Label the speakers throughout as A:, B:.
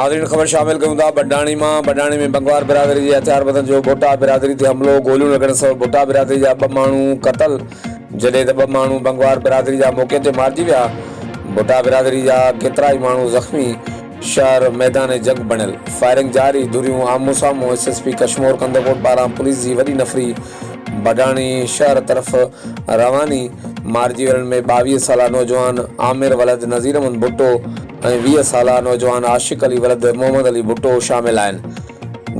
A: नाज़रीन ख़बर शामिल कयूं था बडाणी में बंगवार बिरादरी के हथियारबंदनि जो भोटा बिरादरी ते हमलो। गोलियूं लॻण सबबि भोटा बिरादरी जा 2 माण्हू क़तल, जॾहिं त 2 माण्हू बंगवार बिरादरी जा मौके ते मारिजी विया। भोटा बिरादरी जा केतिरा ई माण्हू ज़ख़्मी। शहर मैदान जंग बणियल, फायरिंग जारी, धुरियूं आम्हूं साम्हूं। SSP कश्मीर कंदकोट पारां पुलिस जी वॾी नफ़री बडाणी शहर तरफ़ रवानी। मारिजी वियलनि में 22 साला नौजवान आमिर वलद नज़ीर अहमद भुट्टो ऐं 20 साला नौजवान आशिक अली वलद मोहम्मद अली भुट्टो शामिल आहिनि,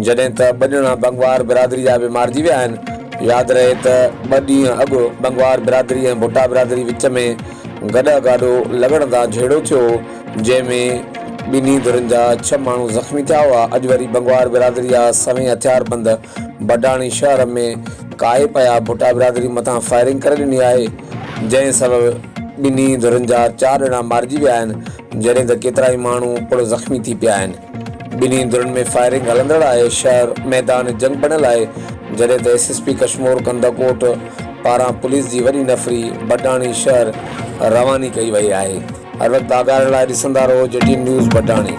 A: जॾहिं त 2 ॼणा बंगवार बिरादरी जा बि मारिजी विया आहिनि। यादि रहे त 2 ॾींहं अॻु बंगवार बिरादरी ऐं भोटा बिरादरी विच में गॾो लॻण तां झेड़ो थियो, जंहिंमें ॿिन्ही धुरनि जा 6 माण्हू ज़ख़्मी थिया हुआ। अॼु वरी बंगवार बिरादरी जा सवें हथियारबंद बडाणी शहर में काए पिया। भोटा बिरादरी मथां फायरिंग करे ॾिनी आहे, जंहिं सबबि ॿिन्ही धुरनि जा 4 ॼणा मारिजी विया आहिनि, जॾहिं त केतिरा ई माण्हू पिणु ज़ख़्मी थी पिया आहिनि। ॿिन्ही धुरनि में फायरिंग हलंदड़ आहे। शहर मैदान जंग बणियल आहे, जॾहिं त SSP कश्मीर कंदकोट पारां पुलिस जी वॾी नफ़री बडाणी शहर रवानी कई वई आहे। हर वक़्तु आगाह लाइ ॾिसंदा रहो JT न्यूज़ बडाणी।